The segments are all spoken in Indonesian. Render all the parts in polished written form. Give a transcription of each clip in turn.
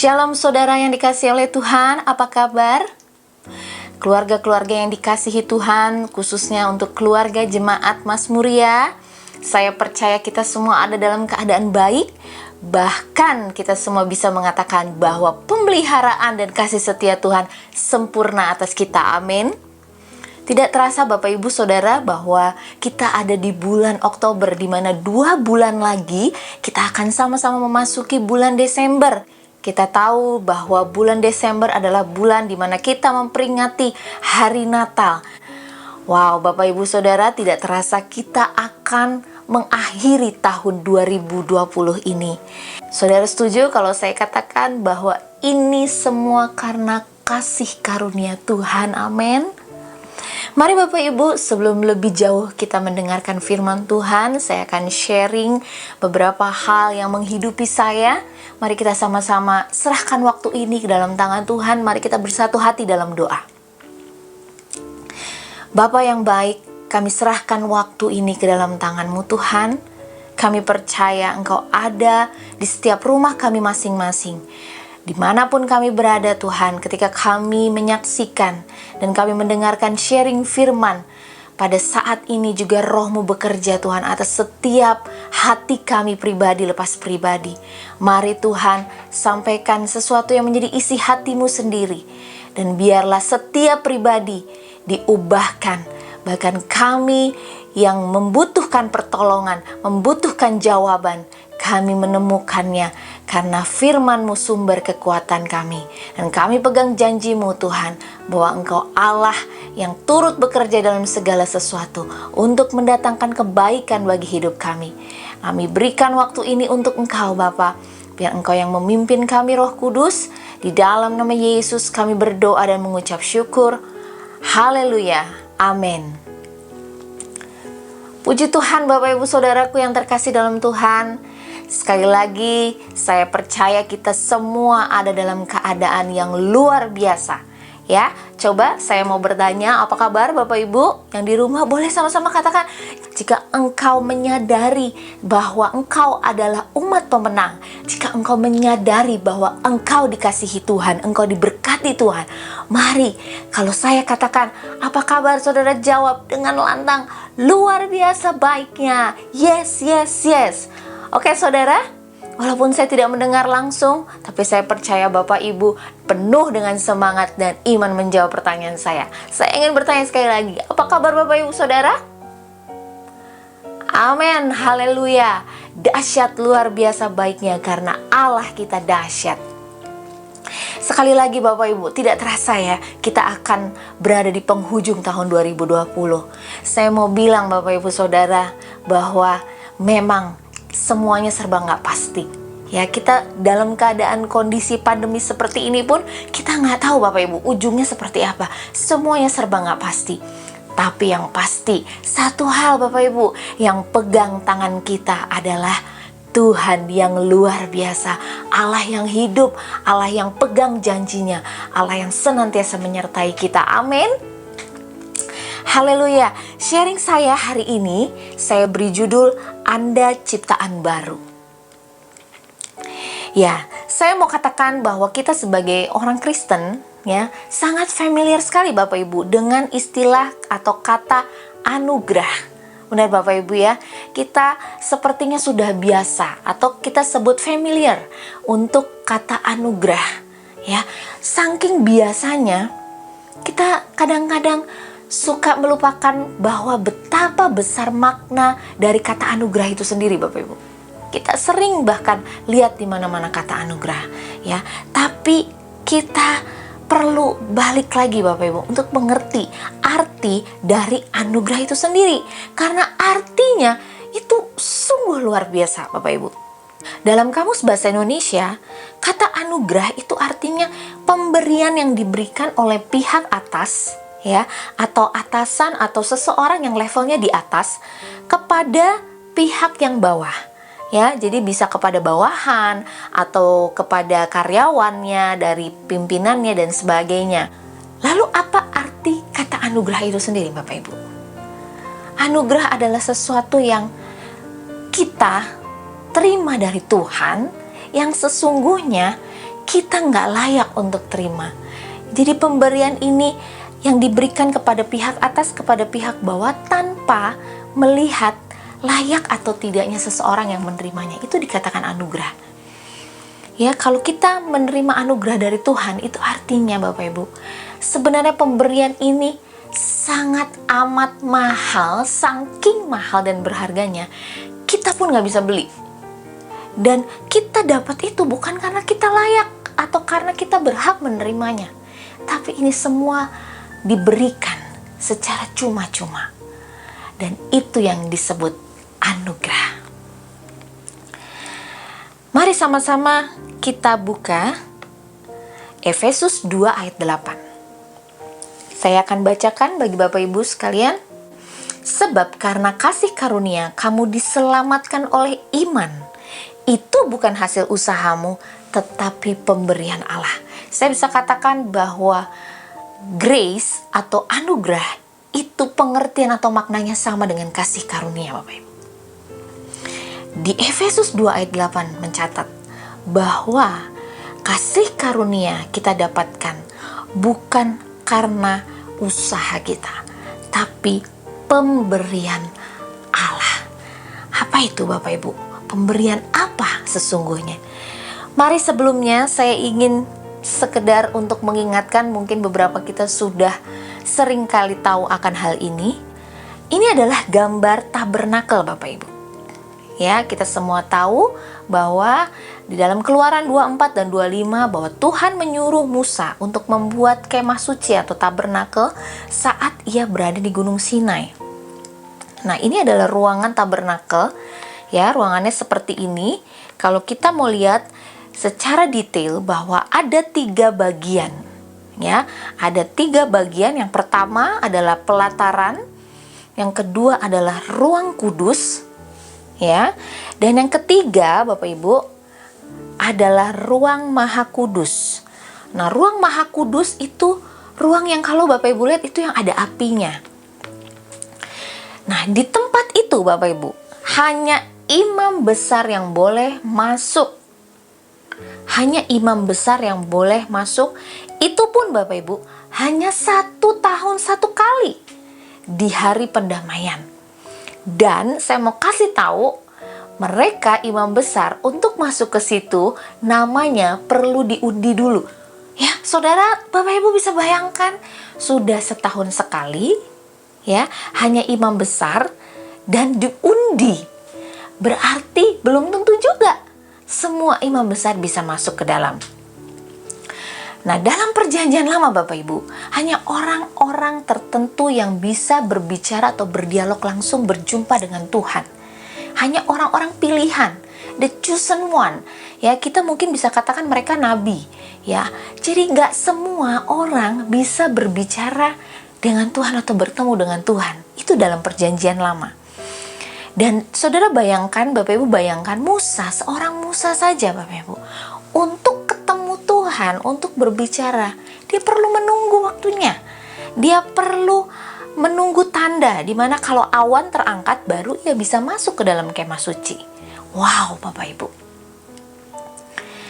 Shalom saudara yang dikasihi oleh Tuhan, apa kabar? Keluarga-keluarga yang dikasihi Tuhan, khususnya untuk keluarga jemaat Mazmuria, saya percaya kita semua ada dalam keadaan baik. Bahkan kita semua bisa mengatakan bahwa pemeliharaan dan kasih setia Tuhan sempurna atas kita, amin. Tidak terasa Bapak Ibu Saudara bahwa kita ada di bulan Oktober, di mana 2 bulan lagi kita akan sama-sama memasuki bulan Desember. Kita tahu bahwa bulan Desember adalah bulan di mana kita memperingati hari Natal. Wow, Bapak Ibu Saudara, tidak terasa kita akan mengakhiri tahun 2020 ini. Saudara setuju kalau saya katakan bahwa ini semua karena kasih karunia Tuhan, amin. Mari Bapak Ibu, sebelum lebih jauh kita mendengarkan firman Tuhan, saya akan sharing beberapa hal yang menghidupi saya. Mari kita sama-sama serahkan waktu ini ke dalam tangan Tuhan. Mari kita bersatu hati dalam doa. Bapa yang baik, kami serahkan waktu ini ke dalam tangan-Mu Tuhan. Kami percaya Engkau ada di setiap rumah kami masing-masing. Dimanapun kami berada Tuhan, ketika kami menyaksikan dan kami mendengarkan sharing firman, pada saat ini juga Roh-Mu bekerja Tuhan atas setiap hati kami pribadi lepas pribadi. Mari Tuhan, sampaikan sesuatu yang menjadi isi hati-Mu sendiri. Dan biarlah setiap pribadi diubahkan. Bahkan kami yang membutuhkan pertolongan, membutuhkan jawaban, kami menemukannya karena firman-Mu sumber kekuatan kami. Dan kami pegang janji-Mu Tuhan, bahwa Engkau Allah yang turut bekerja dalam segala sesuatu untuk mendatangkan kebaikan bagi hidup kami. Kami berikan waktu ini untuk Engkau Bapa. Biar Engkau yang memimpin kami Roh Kudus. Di dalam nama Yesus kami berdoa dan mengucap syukur. Haleluya. Amin. Puji Tuhan Bapak Ibu Saudaraku yang terkasih dalam Tuhan. Sekali lagi, saya percaya kita semua ada dalam keadaan yang luar biasa. Ya, coba saya mau bertanya, apa kabar Bapak Ibu yang di rumah? Boleh sama-sama katakan, jika engkau menyadari bahwa engkau adalah umat pemenang, jika engkau menyadari bahwa engkau dikasihi Tuhan, engkau diberkati Tuhan, mari kalau saya katakan, apa kabar saudara, jawab dengan lantang, luar biasa baiknya. Yes, yes, yes. Oke saudara, walaupun saya tidak mendengar langsung, tapi saya percaya Bapak Ibu penuh dengan semangat dan iman menjawab pertanyaan saya. Saya ingin bertanya sekali lagi, apa kabar Bapak Ibu Saudara? Amin, haleluya. Dahsyat luar biasa baiknya karena Allah kita dahsyat. Sekali lagi Bapak Ibu, tidak terasa ya, kita akan berada di penghujung tahun 2020. Saya mau bilang Bapak Ibu Saudara bahwa memang semuanya serba nggak pasti. Ya, kita dalam keadaan kondisi pandemi seperti ini pun kita nggak tahu Bapak Ibu ujungnya seperti apa. Semuanya serba nggak pasti. Tapi yang pasti satu hal Bapak Ibu, yang pegang tangan kita adalah Tuhan yang luar biasa, Allah yang hidup, Allah yang pegang janjinya, Allah yang senantiasa menyertai kita. Amin. Haleluya. Sharing saya hari ini, saya beri judul Anda Ciptaan Baru. Ya, saya mau katakan bahwa kita sebagai orang Kristen ya, sangat familiar sekali Bapak Ibu dengan istilah atau kata anugerah. Benar Bapak Ibu ya, kita sepertinya sudah biasa atau kita sebut familiar untuk kata anugerah. Ya, saking biasanya kita kadang-kadang suka melupakan bahwa betapa besar makna dari kata anugerah itu sendiri Bapak Ibu. Kita sering bahkan lihat di mana-mana kata anugerah ya, tapi kita perlu balik lagi Bapak Ibu untuk mengerti arti dari anugerah itu sendiri, karena artinya itu sungguh luar biasa Bapak Ibu. Dalam Kamus Bahasa Indonesia, kata anugerah itu artinya pemberian yang diberikan oleh pihak atas ya, atau atasan atau seseorang yang levelnya di atas kepada pihak yang bawah. Ya, jadi bisa kepada bawahan atau kepada karyawannya, dari pimpinannya dan sebagainya. Lalu apa arti kata anugerah itu sendiri Bapak Ibu? Anugerah adalah sesuatu yang kita terima dari Tuhan, yang sesungguhnya kita nggak layak untuk terima. Jadi pemberian ini yang diberikan kepada pihak atas, kepada pihak bawah, tanpa melihat layak atau tidaknya seseorang yang menerimanya, itu dikatakan anugerah. Ya, kalau kita menerima anugerah dari Tuhan, itu artinya Bapak Ibu, sebenarnya pemberian ini sangat amat mahal, saking mahal dan berharganya, kita pun nggak bisa beli. Dan kita dapat itu bukan karena kita layak atau karena kita berhak menerimanya, tapi ini semua diberikan secara cuma-cuma. Dan itu yang disebut anugerah. Mari sama-sama kita buka Efesus 2 ayat 8. Saya akan bacakan bagi Bapak Ibu sekalian. Sebab karena kasih karunia kamu diselamatkan oleh iman. Itu bukan hasil usahamu, tetapi pemberian Allah. Saya bisa katakan bahwa grace atau anugerah itu pengertian atau maknanya sama dengan kasih karunia, Bapak Ibu. Di Efesus 2 ayat 8 mencatat bahwa kasih karunia kita dapatkan bukan karena usaha kita, tapi pemberian Allah. Apa itu Bapak Ibu? Pemberian apa sesungguhnya? Mari sebelumnya saya ingin sekedar untuk mengingatkan, mungkin beberapa kita sudah sering kali tahu akan hal ini. Ini adalah gambar tabernakel Bapak Ibu. Ya, kita semua tahu bahwa di dalam Keluaran 24 dan 25 bahwa Tuhan menyuruh Musa untuk membuat kemah suci atau tabernakel saat ia berada di Gunung Sinai. Nah, ini adalah ruangan tabernakel. Ya, ruangannya seperti ini. Kalau kita mau lihat secara detail bahwa ada 3 bagian. Ya, ada 3 bagian. Yang pertama adalah pelataran, yang kedua adalah ruang kudus, ya, dan yang ketiga Bapak Ibu adalah ruang maha kudus. Nah, ruang maha kudus itu ruang yang kalau Bapak Ibu lihat itu yang ada apinya. Nah, di tempat itu Bapak Ibu hanya imam besar yang boleh masuk. Hanya imam besar yang boleh masuk. Itu pun Bapak Ibu hanya 1 tahun 1 kali di hari pendamaian. Dan saya mau kasih tahu, mereka imam besar untuk masuk ke situ namanya perlu diundi dulu. Ya, saudara, Bapak Ibu bisa bayangkan sudah setahun sekali, ya, hanya imam besar dan diundi. Berarti belum tentu juga semua imam besar bisa masuk ke dalam. Nah, dalam perjanjian lama Bapak Ibu, hanya orang-orang tertentu yang bisa berbicara atau berdialog langsung berjumpa dengan Tuhan. Hanya orang-orang pilihan, the chosen one. Ya, kita mungkin bisa katakan mereka nabi. Ya, jadi nggak semua orang bisa berbicara dengan Tuhan atau bertemu dengan Tuhan. Itu dalam perjanjian lama. Dan saudara bayangkan, Bapak Ibu bayangkan Musa, seorang Musa saja Bapak Ibu, untuk ketemu Tuhan, untuk berbicara, dia perlu menunggu waktunya. Dia perlu menunggu tanda, dimana kalau awan terangkat baru ia bisa masuk ke dalam kemah suci. Wow Bapak Ibu.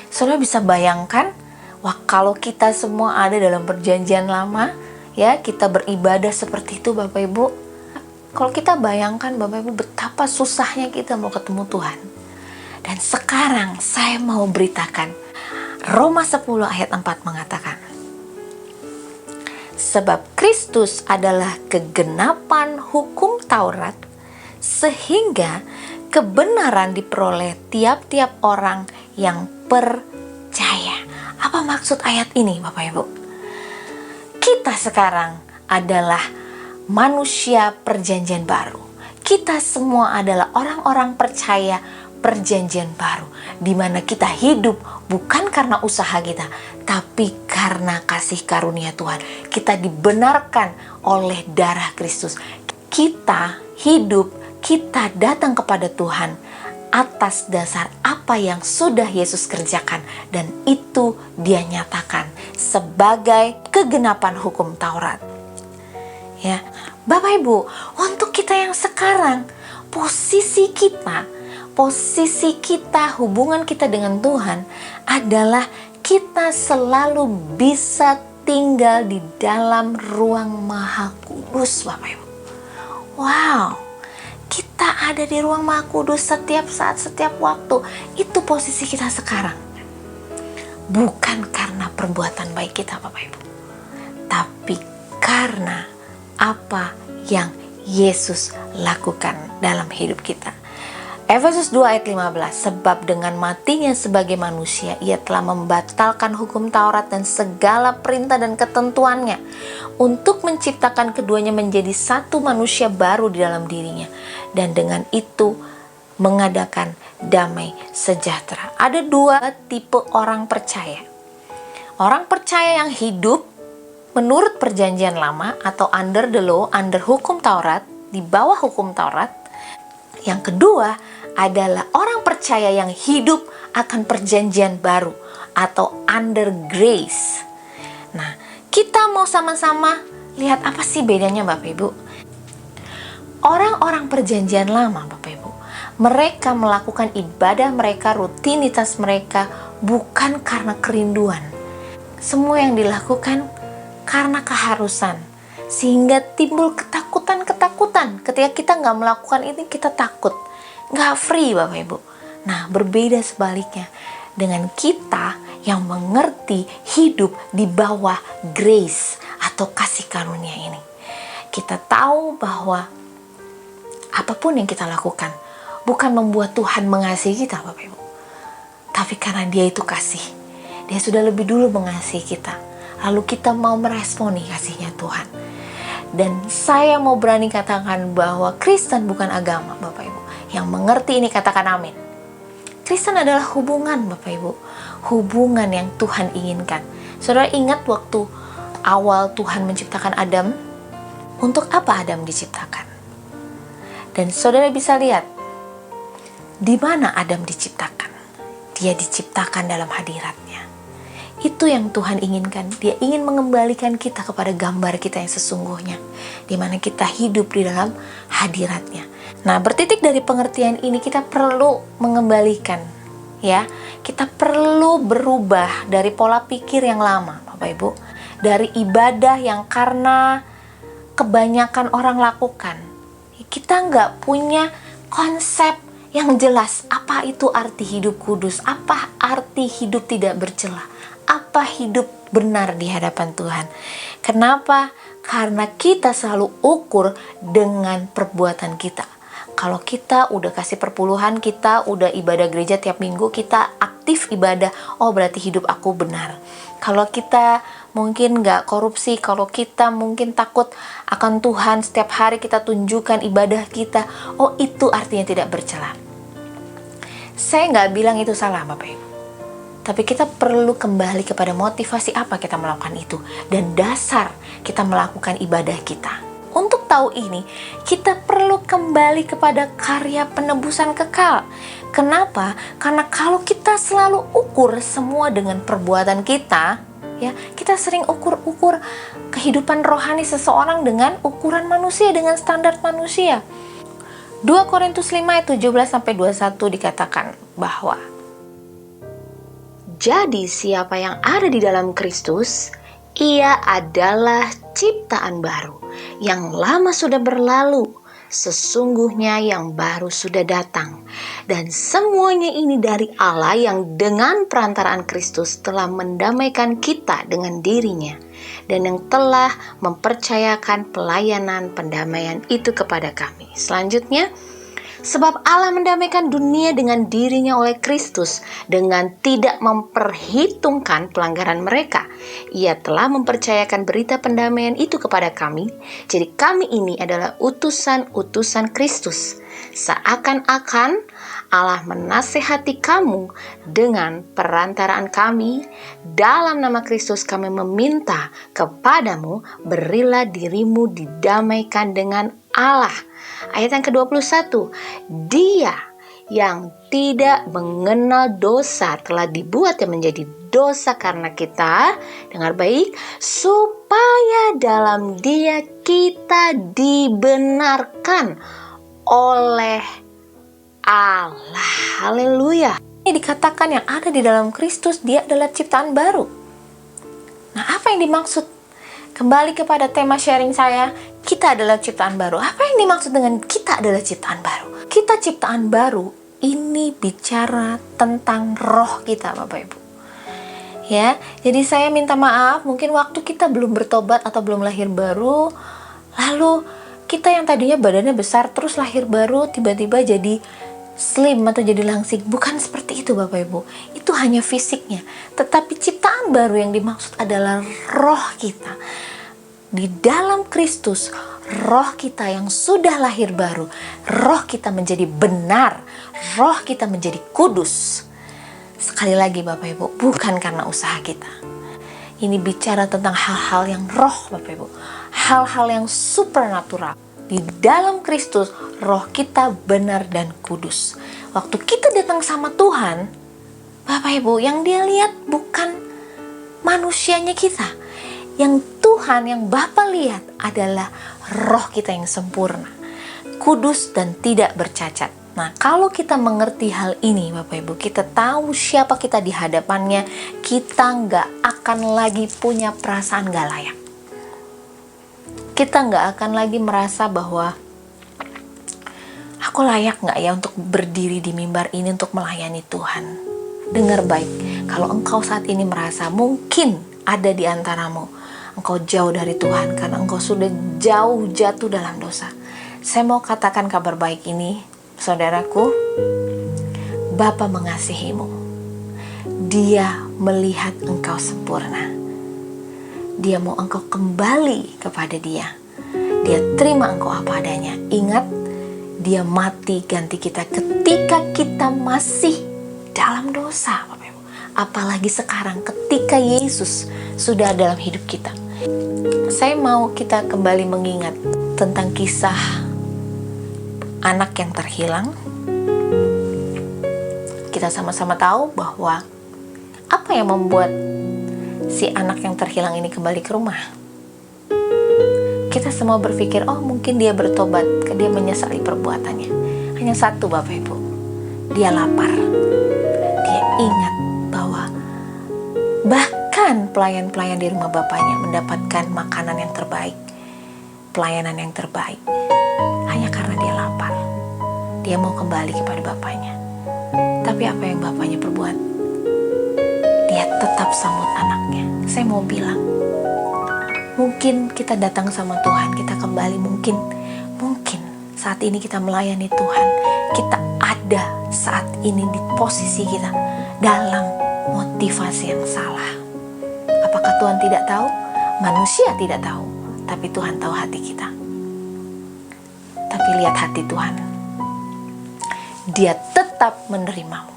Saudara bisa bayangkan, wah kalau kita semua ada dalam perjanjian lama, ya kita beribadah seperti itu Bapak Ibu. Kalau kita bayangkan Bapak Ibu betapa susahnya kita mau ketemu Tuhan. Dan sekarang saya mau beritakan Roma 10 ayat 4 mengatakan, sebab Kristus adalah kegenapan hukum Taurat, sehingga kebenaran diperoleh tiap-tiap orang yang percaya. Apa maksud ayat ini Bapak Ibu? Kita sekarang adalah manusia perjanjian baru. Kita semua adalah orang-orang percaya perjanjian baru, di mana kita hidup bukan karena usaha kita, tapi karena kasih karunia Tuhan. Kita dibenarkan oleh darah Kristus. Kita hidup, kita datang kepada Tuhan atas dasar apa yang sudah Yesus kerjakan, dan itu Dia nyatakan sebagai kegenapan hukum Taurat. Ya, Bapak Ibu, untuk kita yang sekarang, posisi kita, hubungan kita dengan Tuhan adalah kita selalu bisa tinggal di dalam ruang Maha Kudus, Bapak Ibu. Wow, kita ada di ruang Maha Kudus setiap saat, setiap waktu. Itu posisi kita sekarang. Bukan karena perbuatan baik kita, Bapak Ibu, tapi karena apa yang Yesus lakukan dalam hidup kita. Efesus 2 ayat 15, sebab dengan matinya sebagai manusia, ia telah membatalkan hukum Taurat dan segala perintah dan ketentuannya, untuk menciptakan keduanya menjadi satu manusia baru di dalam dirinya, dan dengan itu mengadakan damai sejahtera. Ada dua tipe orang percaya. Orang percaya yang hidup menurut perjanjian lama atau under the law, under hukum Taurat, di bawah hukum Taurat. Yang kedua adalah orang percaya yang hidup akan perjanjian baru atau under grace. Nah, kita mau sama-sama lihat apa sih bedanya, Bapak Ibu. Orang-orang perjanjian lama, Bapak Ibu, mereka melakukan ibadah mereka, rutinitas mereka bukan karena kerinduan. Semua yang dilakukan karena keharusan, sehingga timbul ketakutan ketika kita nggak melakukan ini, kita takut, nggak free, Bapak Ibu. Nah, berbeda sebaliknya dengan kita yang mengerti hidup di bawah grace atau kasih karunia ini. Kita tahu bahwa apapun yang kita lakukan bukan membuat Tuhan mengasihi kita, Bapak Ibu, tapi karena Dia itu kasih. Dia sudah lebih dulu mengasihi kita, lalu kita mau meresponi kasihnya Tuhan. Dan saya mau berani katakan bahwa Kristen bukan agama, Bapak Ibu. Yang mengerti ini katakan amin. Kristen adalah hubungan, Bapak Ibu. Hubungan yang Tuhan inginkan. Saudara ingat waktu awal Tuhan menciptakan Adam? Untuk apa Adam diciptakan? Dan saudara bisa lihat, di mana Adam diciptakan? Dia diciptakan dalam hadirat-Nya. Itu yang Tuhan inginkan. Dia ingin mengembalikan kita kepada gambar kita yang sesungguhnya, di mana kita hidup di dalam hadirat-Nya. Nah, bertitik dari pengertian ini kita perlu mengembalikan, ya. Kita perlu berubah dari pola pikir yang lama, Bapak Ibu, dari ibadah yang karena kebanyakan orang lakukan. Kita nggak punya konsep yang jelas apa itu arti hidup kudus, apa arti hidup tidak bercela, apa hidup benar di hadapan Tuhan. Kenapa? Karena kita selalu ukur dengan perbuatan kita. Kalau kita udah kasih perpuluhan, kita udah ibadah gereja tiap minggu, kita aktif ibadah, oh berarti hidup aku benar. Kalau kita mungkin gak korupsi, kalau kita mungkin takut akan Tuhan, setiap hari kita tunjukkan ibadah kita, oh itu artinya tidak bercela. Saya gak bilang itu salah, Bapak Ibu. Tapi kita perlu kembali kepada motivasi apa kita melakukan itu, dan dasar kita melakukan ibadah kita. Untuk tahu ini, kita perlu kembali kepada karya penebusan kekal. Kenapa? Karena kalau kita selalu ukur semua dengan perbuatan kita, ya, kita sering ukur-ukur kehidupan rohani seseorang dengan ukuran manusia, dengan standar manusia. 2 Korintus 5 ayat 17-21 dikatakan bahwa jadi siapa yang ada di dalam Kristus, ia adalah ciptaan baru. Yang lama sudah berlalu, sesungguhnya yang baru sudah datang. Dan semuanya ini dari Allah yang dengan perantaraan Kristus telah mendamaikan kita dengan dirinya, dan yang telah mempercayakan pelayanan pendamaian itu kepada kami. Selanjutnya, sebab Allah mendamaikan dunia dengan dirinya oleh Kristus dengan tidak memperhitungkan pelanggaran mereka. Ia telah mempercayakan berita pendamaian itu kepada kami. Jadi kami ini adalah utusan-utusan Kristus. Seakan-akan Allah menasehati kamu dengan perantaraan kami. Dalam nama Kristus kami meminta kepadamu, berilah dirimu didamaikan dengan Allah. Ayat yang ke-21, Dia yang tidak mengenal dosa telah dibuatnya menjadi dosa karena kita, dengar baik, supaya dalam Dia kita dibenarkan oleh Allah. Haleluya. Ini dikatakan yang ada di dalam Kristus, dia adalah ciptaan baru. Nah, apa yang dimaksud? Kembali kepada tema sharing saya, kita adalah ciptaan baru. Apa yang dimaksud dengan kita adalah ciptaan baru? Kita ciptaan baru, ini bicara tentang roh kita, Bapak Ibu. Ya, jadi saya minta maaf, mungkin waktu kita belum bertobat atau belum lahir baru, lalu kita yang tadinya badannya besar terus lahir baru tiba-tiba jadi slim atau jadi langsing. Bukan seperti itu, Bapak Ibu. Itu hanya fisiknya. Tetapi ciptaan baru yang dimaksud adalah roh kita. Di dalam Kristus, roh kita yang sudah lahir baru, roh kita menjadi benar, roh kita menjadi kudus. Sekali lagi Bapak Ibu, bukan karena usaha kita. Ini bicara tentang hal-hal yang roh, Bapak Ibu. Hal-hal yang supernatural. Di dalam Kristus, roh kita benar dan kudus. Waktu kita datang sama Tuhan, Bapak Ibu, yang dia lihat bukan manusianya kita. Yang Tuhan, yang Bapa lihat adalah roh kita yang sempurna, kudus dan tidak bercacat. Nah, kalau kita mengerti hal ini, Bapak Ibu, kita tahu siapa kita di hadapannya, kita nggak akan lagi punya perasaan nggak layak. Kita nggak akan lagi merasa bahwa aku layak nggak ya untuk berdiri di mimbar ini untuk melayani Tuhan. Dengar baik, kalau engkau saat ini merasa mungkin ada di antaramu, engkau jauh dari Tuhan karena engkau sudah jauh jatuh dalam dosa. Saya mau katakan kabar baik ini, saudaraku. Bapa mengasihimu. Dia melihat engkau sempurna. Dia mau engkau kembali kepada dia. Dia terima engkau apa adanya. Ingat, dia mati ganti kita ketika kita masih dalam dosa, Bapak Ibu. Apalagi sekarang ketika Yesus sudah dalam hidup kita. Saya mau kita kembali mengingat tentang kisah anak yang terhilang. Kita sama-sama tahu bahwa apa yang membuat si anak yang terhilang ini kembali ke rumah. Kita semua berpikir, oh mungkin dia bertobat, dia menyesali perbuatannya. Hanya satu, Bapak Ibu, dia lapar. Dia ingat bahwa bahkan pelayan-pelayan di rumah bapaknya mendapatkan makanan yang terbaik, pelayanan yang terbaik, hanya karena dia lapar. Dia mau kembali kepada bapaknya. Tapi apa yang bapaknya perbuat? Dia tetap sambut anaknya. Saya mau bilang, mungkin kita datang sama Tuhan, kita kembali, mungkin saat ini kita melayani Tuhan, kita ada saat ini di posisi kita dalam motivasi yang salah. Apakah Tuhan tidak tahu? Manusia tidak tahu, tapi Tuhan tahu hati kita. Tapi lihat hati Tuhan, dia tetap menerimamu,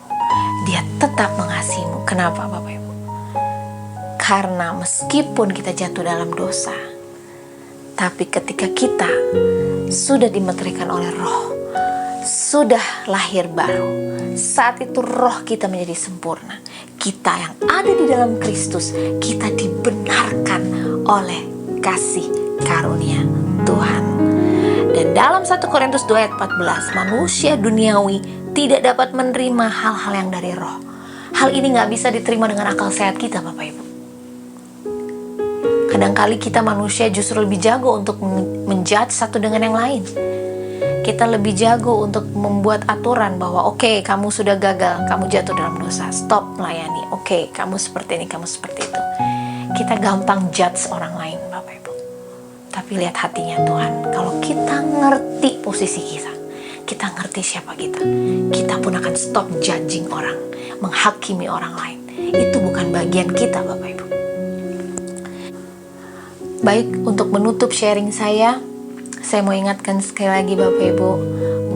dia tetap mengasihimu. Kenapa, Bapak Ibu? Karena meskipun kita jatuh dalam dosa, tapi ketika kita sudah dimeteraikan oleh roh, sudah lahir baru, saat itu roh kita menjadi sempurna. Kita yang ada di dalam Kristus, kita dibenarkan oleh kasih karunia Tuhan. Dan dalam 1 Korintus 2 ayat 14, manusia duniawi tidak dapat menerima hal-hal yang dari roh. Hal ini gak bisa diterima dengan akal sehat kita, Bapak Ibu. Kadangkali kita manusia justru lebih jago untuk menjudge satu dengan yang lain. Kita lebih jago untuk membuat aturan bahwa oke, kamu sudah gagal, kamu jatuh dalam dosa, stop melayani. Oke, kamu seperti ini, kamu seperti itu. Kita gampang judge orang lain, Bapak Ibu. Tapi lihat hatinya Tuhan. Kalau kita ngerti posisi kita ngerti siapa kita, kita pun akan stop judging orang, menghakimi orang lain. Itu bukan bagian kita, Bapak Ibu. Baik, untuk menutup sharing saya mau ingatkan sekali lagi Bapak Ibu,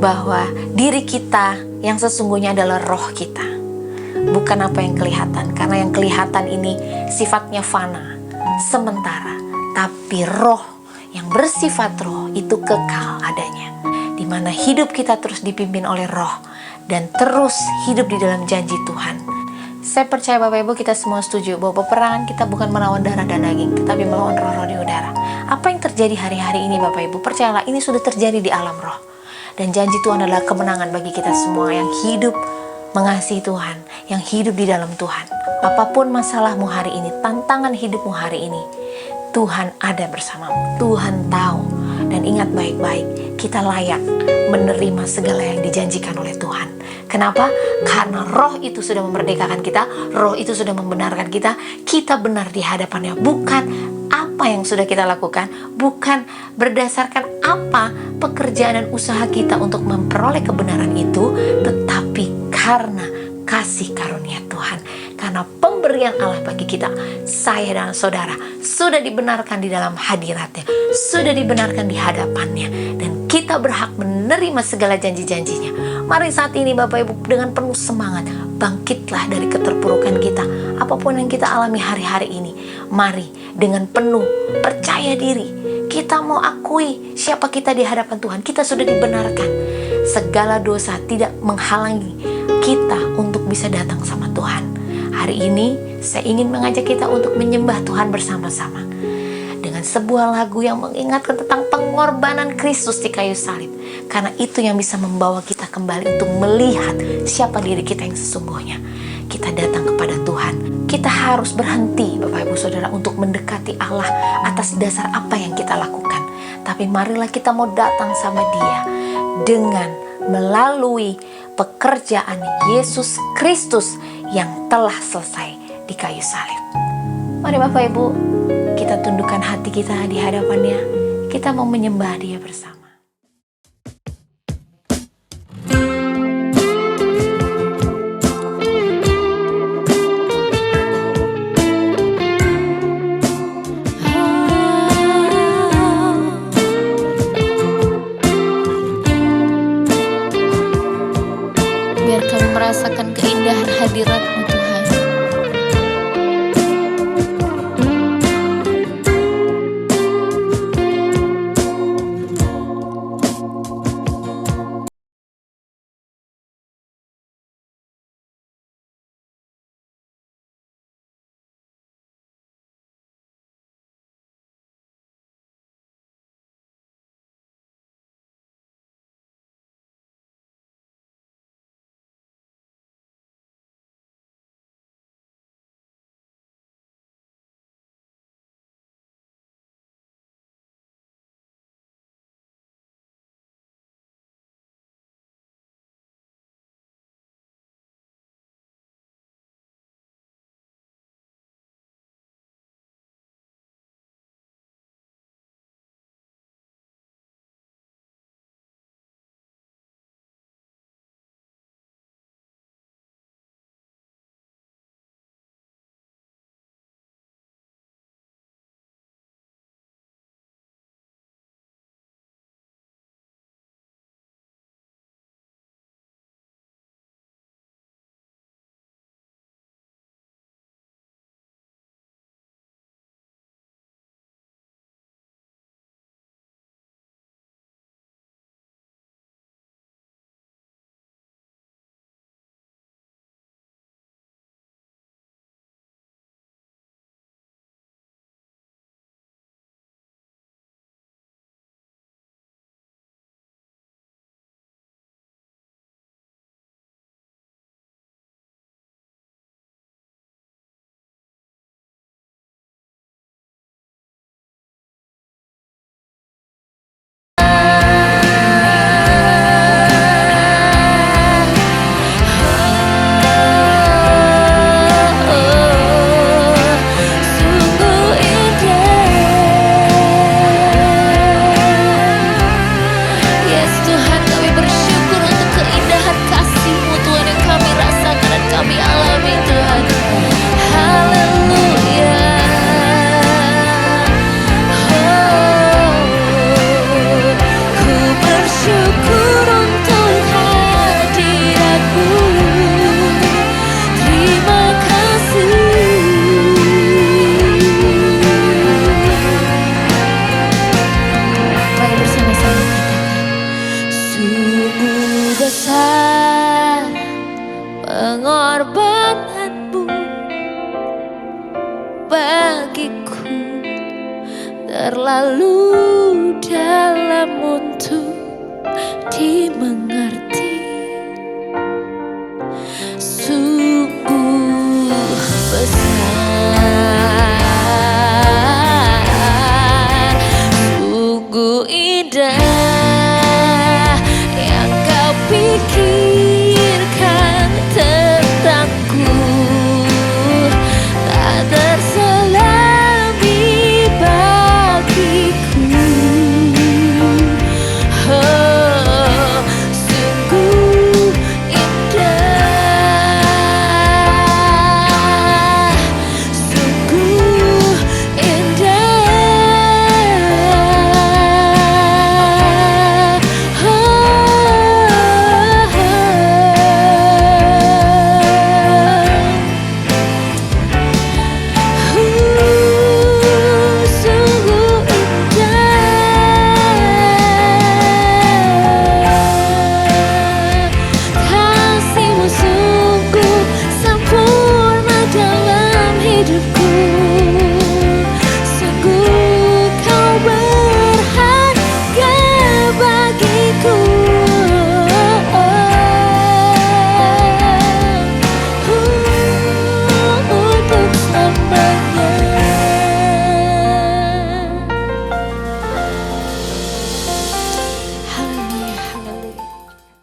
bahwa diri kita yang sesungguhnya adalah roh kita, bukan apa yang kelihatan. Karena yang kelihatan ini sifatnya fana, sementara. Tapi roh yang bersifat roh itu kekal adanya, di mana hidup kita terus dipimpin oleh roh dan terus hidup di dalam janji Tuhan. Saya percaya Bapak Ibu kita semua setuju bahwa peperangan kita bukan melawan darah dan daging, tetapi melawan roh-roh di udara. Apa yang terjadi hari-hari ini Bapak Ibu, percayalah ini sudah terjadi di alam roh. Dan janji Tuhan adalah kemenangan bagi kita semua yang hidup mengasihi Tuhan, yang hidup di dalam Tuhan. Apapun masalahmu hari ini, tantangan hidupmu hari ini, Tuhan ada bersamamu. Tuhan tahu. Dan ingat baik-baik, kita layak menerima segala yang dijanjikan oleh Tuhan. Kenapa? Karena Roh itu sudah memerdekakan kita, Roh itu sudah membenarkan kita. Kita benar di hadapannya, bukan apa yang sudah kita lakukan, bukan berdasarkan apa pekerjaan dan usaha kita untuk memperoleh kebenaran itu, tetapi karena kasih karunia Tuhan, karena pemberian Allah bagi kita. Saya dan saudara sudah dibenarkan di dalam hadiratnya, sudah dibenarkan di hadapannya, dan kita berhak menerima segala janji-janjinya. Mari saat ini Bapak Ibu dengan penuh semangat, bangkitlah dari keterpurukan kita. Apapun yang kita alami hari-hari ini, mari dengan penuh percaya diri, kita mau akui siapa kita di hadapan Tuhan. Kita sudah dibenarkan. Segala dosa tidak menghalangi kita untuk bisa datang sama Tuhan. Hari ini saya ingin mengajak kita untuk menyembah Tuhan bersama-sama dengan sebuah lagu yang mengingatkan tentang pengorbanan Kristus di kayu salib. Karena itu yang bisa membawa kita kembali untuk melihat siapa diri kita yang sesungguhnya. Kita datang kepada Tuhan. Kita harus berhenti Bapak Ibu Saudara untuk mendekati Allah atas dasar apa yang kita lakukan. Tapi marilah kita mau datang sama Dia dengan melalui pekerjaan Yesus Kristus yang telah selesai di kayu salib. Mari Bapak Ibu, kita tundukkan hati kita di hadapannya. Kita mau menyembah Dia bersama. Biar kami merasakan keindahan hadirat-Mu Tuhan. terlalu dalam untuk dimengerti.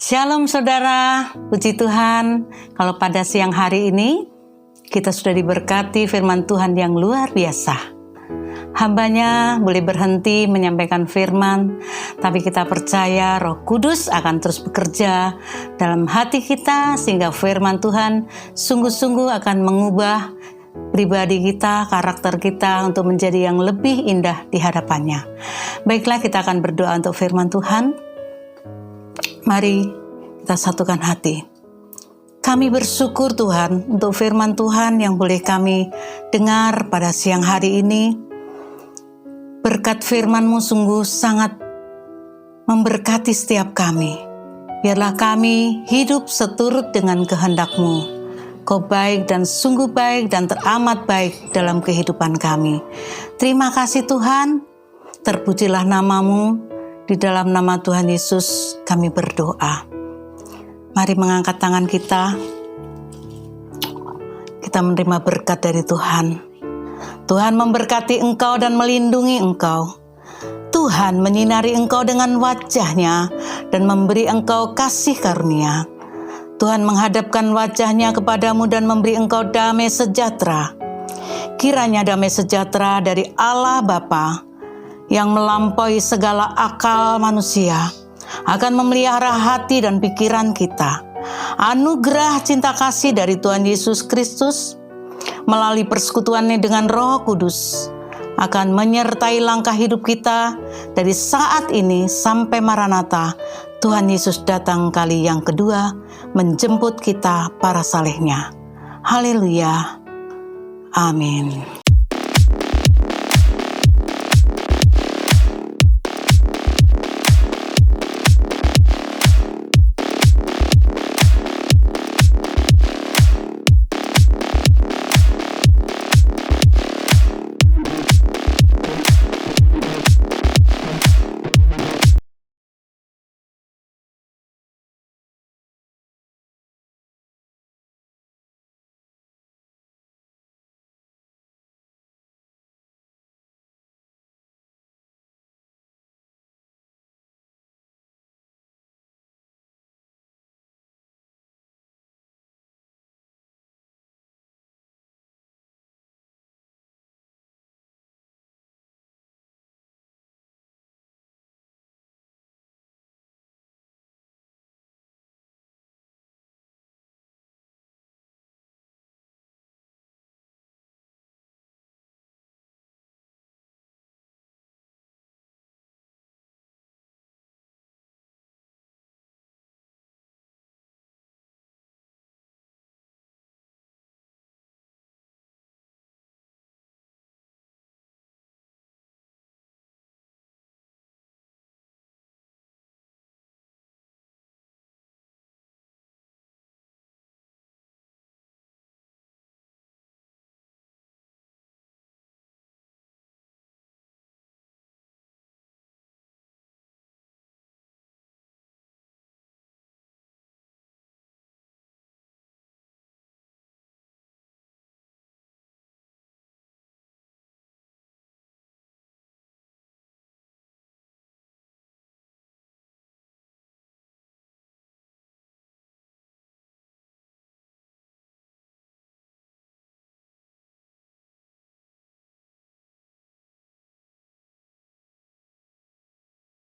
Shalom saudara, puji Tuhan. Kalau pada siang hari ini kita sudah diberkati firman Tuhan yang luar biasa. Hambanya boleh berhenti menyampaikan firman, tapi kita percaya Roh Kudus akan terus bekerja dalam hati kita sehingga firman Tuhan sungguh-sungguh akan mengubah pribadi kita, karakter kita untuk menjadi yang lebih indah di hadapannya. Baiklah, kita akan berdoa untuk firman Tuhan. Mari kita satukan hati. Kami bersyukur Tuhan untuk firman Tuhan yang boleh kami dengar pada siang hari ini. Berkat firman-Mu sungguh sangat memberkati setiap kami. Biarlah kami hidup seturut dengan kehendak-Mu. Kau baik dan sungguh baik dan teramat baik dalam kehidupan kami. Terima kasih Tuhan, terpujilah nama-Mu. Di dalam nama Tuhan Yesus kami berdoa. Mari mengangkat tangan kita. Kita menerima berkat dari Tuhan. Tuhan memberkati engkau dan melindungi engkau. Tuhan menyinari engkau dengan wajah-Nya dan memberi engkau kasih karunia. Tuhan menghadapkan wajah-Nya kepadamu dan memberi engkau damai sejahtera. Kiranya damai sejahtera dari Allah Bapa yang melampaui segala akal manusia akan memelihara hati dan pikiran kita. Anugerah cinta kasih dari Tuhan Yesus Kristus melalui persekutuannya dengan Roh Kudus akan menyertai langkah hidup kita dari saat ini sampai Maranatha. Tuhan Yesus datang kali yang kedua menjemput kita para salehnya. Haleluya. Amin.